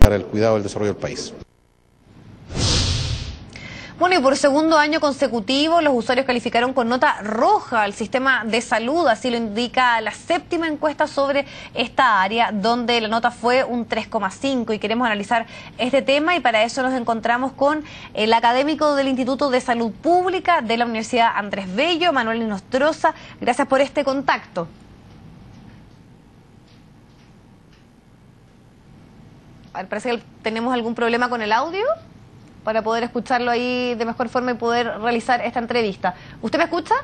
para el cuidado del desarrollo del país. Bueno, y por segundo año consecutivo, los usuarios calificaron con nota roja al sistema de salud, así lo indica la séptima encuesta sobre esta área, donde la nota fue un 3,5, y queremos analizar este tema, y para eso nos encontramos con el académico del Instituto de Salud Pública de la Universidad Andrés Bello, Manuel Nostroza. Gracias por este contacto. A ver, parece que tenemos algún problema con el audio para poder escucharlo ahí de mejor forma y poder realizar esta entrevista. ¿Usted me escucha?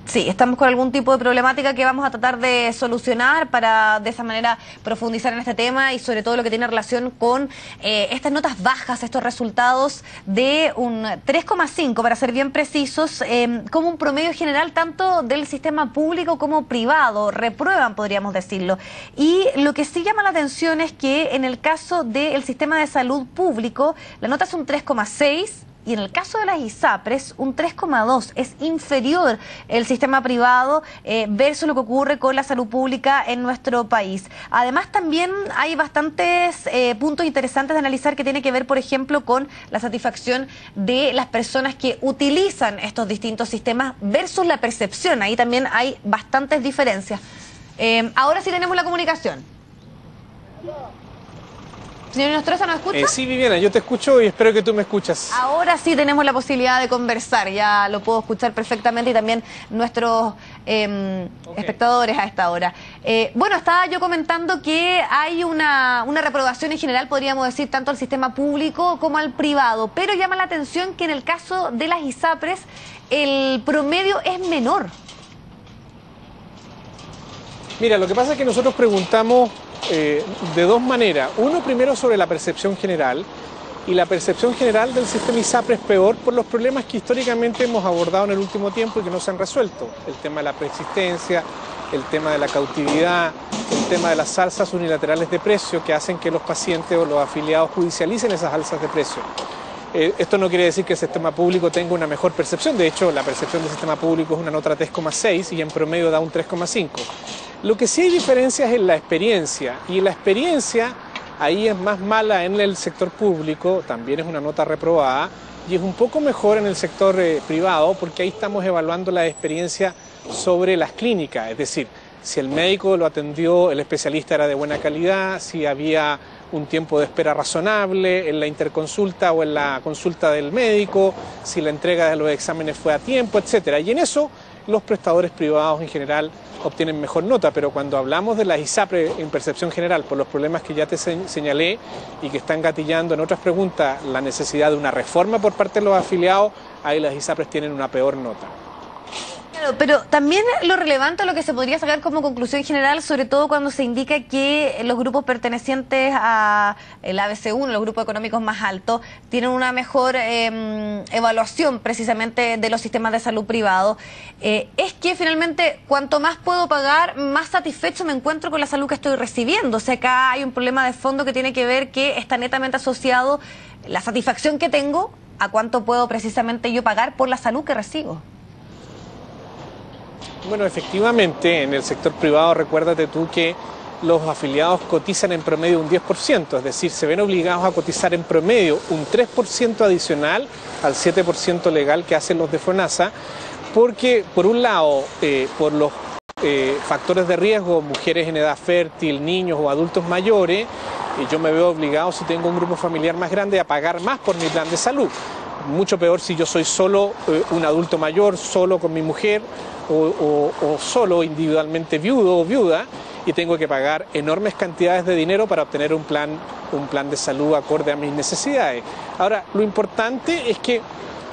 Sí, estamos con algún tipo de problemática que vamos a tratar de solucionar para de esa manera profundizar en este tema, y sobre todo lo que tiene relación con estas notas bajas, estos resultados de un 3,5 para ser bien precisos, como un promedio general tanto del sistema público como privado, reprueban, podríamos decirlo. Y lo que sí llama la atención es que en el caso del sistema de salud público la nota es un 3,6, y en el caso de las ISAPRES, un 3,2, es inferior el sistema privado versus lo que ocurre con la salud pública en nuestro país. Además, también hay bastantes puntos interesantes de analizar que tiene que ver, por ejemplo, con la satisfacción de las personas que utilizan estos distintos sistemas versus la percepción. Ahí también hay bastantes diferencias. Ahora sí tenemos la comunicación. Señor Nostroza, ¿nos escucha? Sí, Viviana, yo te escucho y espero que tú me escuchas. Ahora sí tenemos la posibilidad de conversar, ya lo puedo escuchar perfectamente, y también nuestros espectadores a esta hora. Bueno, estaba yo comentando que hay una reprobación en general, podríamos decir, tanto al sistema público como al privado, pero llama la atención que en el caso de las ISAPRES el promedio es menor. Mira, lo que pasa es que nosotros preguntamos de dos maneras. Uno, primero, sobre la percepción general, y la percepción general del sistema ISAPRE es peor por los problemas que históricamente hemos abordado en el último tiempo y que no se han resuelto. El tema de la preexistencia, el tema de la cautividad, el tema de las alzas unilaterales de precio que hacen que los pacientes o los afiliados judicialicen esas alzas de precio. Esto no quiere decir que el sistema público tenga una mejor percepción. De hecho, la percepción del sistema público es una nota 3,6 y en promedio da un 3,5. Lo que sí hay diferencias es la experiencia, y la experiencia ahí es más mala en el sector público, también es una nota reprobada, y es un poco mejor en el sector privado, porque ahí estamos evaluando la experiencia sobre las clínicas, es decir, si el médico lo atendió, el especialista era de buena calidad, si había un tiempo de espera razonable en la interconsulta o en la consulta del médico, si la entrega de los exámenes fue a tiempo, etcétera. Y en eso los prestadores privados en general obtienen mejor nota, pero cuando hablamos de las ISAPRE en percepción general, por los problemas que ya te señalé y que están gatillando en otras preguntas la necesidad de una reforma por parte de los afiliados, ahí las ISAPRES tienen una peor nota. Claro, pero también lo relevante, lo que se podría sacar como conclusión general, sobre todo cuando se indica que los grupos pertenecientes a el ABC1, los grupos económicos más altos, tienen una mejor evaluación precisamente de los sistemas de salud privados, es que finalmente cuanto más puedo pagar, más satisfecho me encuentro con la salud que estoy recibiendo. O sea, acá hay un problema de fondo que tiene que ver, que está netamente asociado la satisfacción que tengo a cuánto puedo precisamente yo pagar por la salud que recibo. Bueno, efectivamente, en el sector privado, recuérdate tú que los afiliados cotizan en promedio un 10%, es decir, se ven obligados a cotizar en promedio un 3% adicional al 7% legal que hacen los de FONASA, porque, por un lado, por los factores de riesgo, mujeres en edad fértil, niños o adultos mayores, yo me veo obligado, si tengo un grupo familiar más grande, a pagar más por mi plan de salud. Mucho peor si yo soy solo un adulto mayor, solo con mi mujer, o solo individualmente viudo o viuda, y tengo que pagar enormes cantidades de dinero para obtener un plan de salud acorde a mis necesidades. Ahora, lo importante es que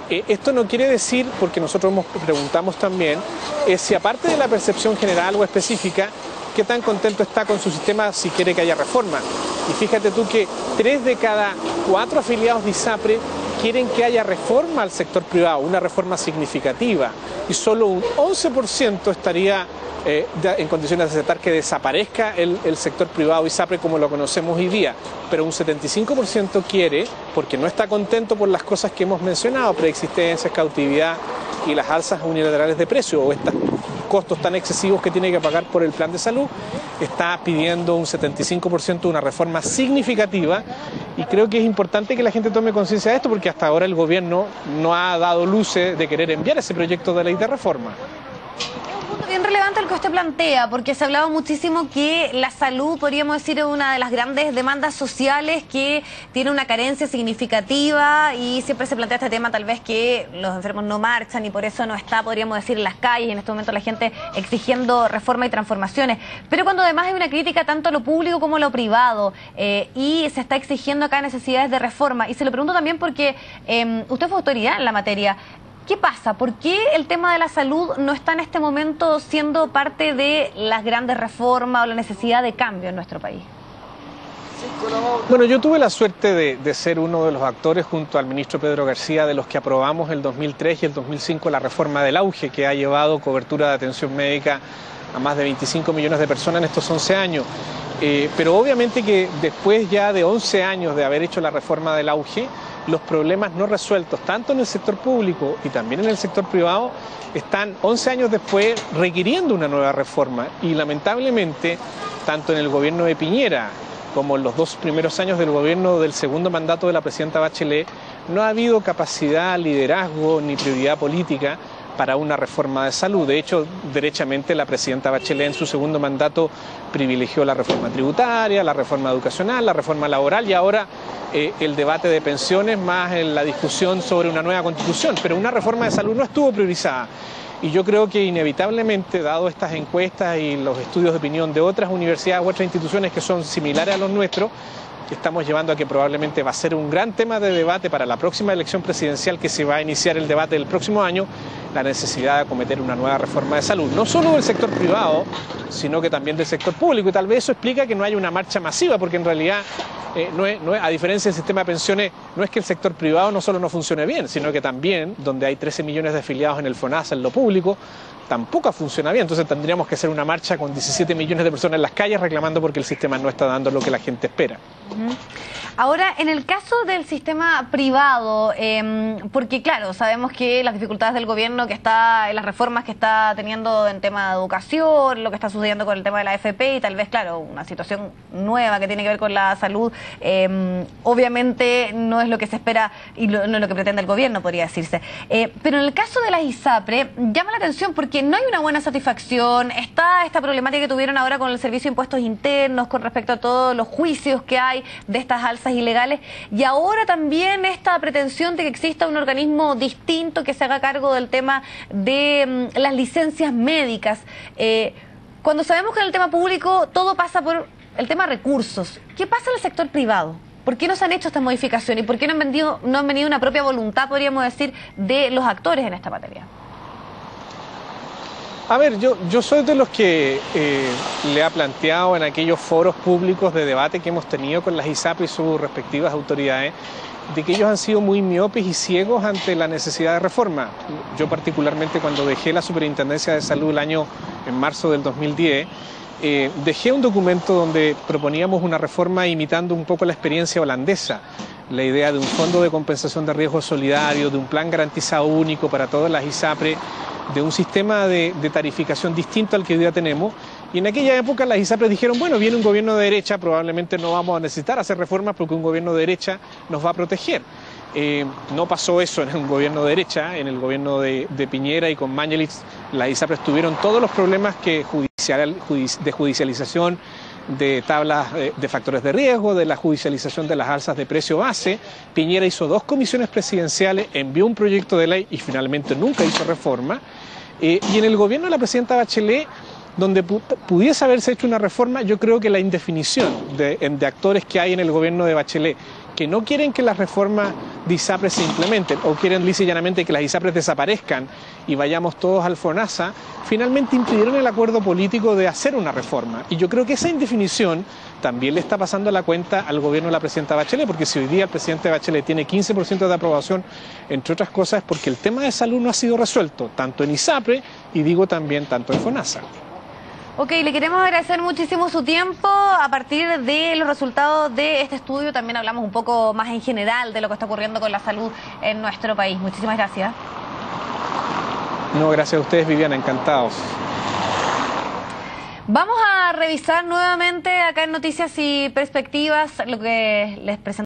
esto no quiere decir, porque nosotros preguntamos también, si aparte de la percepción general o específica, qué tan contento está con su sistema, si quiere que haya reforma. Y fíjate tú que 3 de cada 4 afiliados de ISAPRE quieren que haya reforma al sector privado, una reforma significativa, y solo un 11% estaría en condiciones de aceptar que desaparezca el sector privado ISAPRE como lo conocemos hoy día, pero un 75% quiere, porque no está contento por las cosas que hemos mencionado, preexistencias, cautividad y las alzas unilaterales de precio, o estas costos tan excesivos que tiene que pagar por el plan de salud, está pidiendo un 75% de una reforma significativa, y creo que es importante que la gente tome conciencia de esto, porque hasta ahora el gobierno no ha dado luces de querer enviar ese proyecto de ley de reforma. Bien relevante el que usted plantea, porque se ha hablado muchísimo que la salud, podríamos decir, es una de las grandes demandas sociales que tiene una carencia significativa, y siempre se plantea este tema tal vez que los enfermos no marchan y por eso no está, podríamos decir, en las calles, y en este momento la gente exigiendo reforma y transformaciones. Pero cuando además hay una crítica tanto a lo público como a lo privado, y se está exigiendo acá necesidades de reforma, y se lo pregunto también porque usted fue autoridad en la materia. ¿Qué pasa? ¿Por qué el tema de la salud no está en este momento siendo parte de las grandes reformas o la necesidad de cambio en nuestro país? Bueno, yo tuve la suerte de ser uno de los actores junto al ministro Pedro García de los que aprobamos el 2003 y el 2005 la reforma del auge, que ha llevado cobertura de atención médica a más de 25 millones de personas en estos 11 años. Pero obviamente que después ya de 11 años de haber hecho la reforma del auge, los problemas no resueltos, tanto en el sector público y también en el sector privado, están 11 años después requiriendo una nueva reforma. Y lamentablemente, tanto en el gobierno de Piñera como en los 2 primeros años del gobierno del segundo mandato de la presidenta Bachelet, no ha habido capacidad, liderazgo ni prioridad política para una reforma de salud. De hecho, derechamente la presidenta Bachelet en su segundo mandato privilegió la reforma tributaria, la reforma educacional, la reforma laboral, y ahora el debate de pensiones más en la discusión sobre una nueva constitución. Pero una reforma de salud no estuvo priorizada. Y yo creo que inevitablemente, dado estas encuestas y los estudios de opinión de otras universidades u otras instituciones que son similares a los nuestros, estamos llevando a que probablemente va a ser un gran tema de debate para la próxima elección presidencial, que se va a iniciar el debate del próximo año, la necesidad de acometer una nueva reforma de salud, no solo del sector privado, sino que también del sector público. Y tal vez eso explica que no haya una marcha masiva, porque en realidad, a diferencia del sistema de pensiones, no es que el sector privado no solo no funcione bien, sino que también, donde hay 13 millones de afiliados en el FONASA, en lo público, tampoco funciona bien. Entonces tendríamos que hacer una marcha con 17 millones de personas en las calles reclamando porque el sistema no está dando lo que la gente espera. Ahora, en el caso del sistema privado, porque claro, sabemos que las dificultades del gobierno que está, las reformas que está teniendo en tema de educación, lo que está sucediendo con el tema de la AFP y tal vez, claro, una situación nueva que tiene que ver con la salud, obviamente no es lo que se espera y no es lo que pretende el gobierno, podría decirse. Pero en el caso de las ISAPRE, llama la atención porque no hay una buena satisfacción, está esta problemática que tuvieron ahora con el Servicio de Impuestos Internos con respecto a todos los juicios que hay de estas alzas ilegales, y ahora también esta pretensión de que exista un organismo distinto que se haga cargo del tema de las licencias médicas, cuando sabemos que en el tema público todo pasa por el tema recursos. ¿Qué pasa en el sector privado? ¿Por qué no se han hecho estas modificaciones y por qué no han venido una propia voluntad, podríamos decir, de los actores en esta materia? A ver, yo soy de los que le ha planteado en aquellos foros públicos de debate que hemos tenido con las ISAPRE y sus respectivas autoridades, de que ellos han sido muy miopes y ciegos ante la necesidad de reforma. Yo particularmente, cuando dejé la Superintendencia de Salud en marzo del 2010, dejé un documento donde proponíamos una reforma imitando un poco la experiencia holandesa, la idea de un fondo de compensación de riesgos solidario, de un plan garantizado único para todas las ISAPRE, de un sistema de tarificación distinto al que hoy día tenemos. Y en aquella época las ISAPRE dijeron, bueno, viene un gobierno de derecha, probablemente no vamos a necesitar hacer reformas porque un gobierno de derecha nos va a proteger. No pasó eso en un gobierno de derecha. En el gobierno de Piñera y con Mañalich, las ISAPRE tuvieron todos los problemas de judicialización, de tablas de factores de riesgo, de la judicialización de las alzas de precio base. Piñera hizo 2 comisiones presidenciales, envió un proyecto de ley y finalmente nunca hizo reforma. Y en el gobierno de la presidenta Bachelet, donde pudiese haberse hecho una reforma, yo creo que la indefinición de actores que hay en el gobierno de Bachelet, que no quieren que las reformas de ISAPRE se implementen o quieren lisa y llanamente que las ISAPRE desaparezcan y vayamos todos al FONASA, finalmente impidieron el acuerdo político de hacer una reforma. Y yo creo que esa indefinición también le está pasando la cuenta al gobierno de la presidenta Bachelet, porque si hoy día el presidente Bachelet tiene 15% de aprobación, entre otras cosas, es porque el tema de salud no ha sido resuelto, tanto en ISAPRE y digo también tanto en FONASA. Ok, le queremos agradecer muchísimo su tiempo. A partir de los resultados de este estudio también hablamos un poco más en general de lo que está ocurriendo con la salud en nuestro país. Muchísimas gracias. No, gracias a ustedes, Viviana, encantados. Vamos a revisar nuevamente acá en Noticias y Perspectivas lo que les presentamos.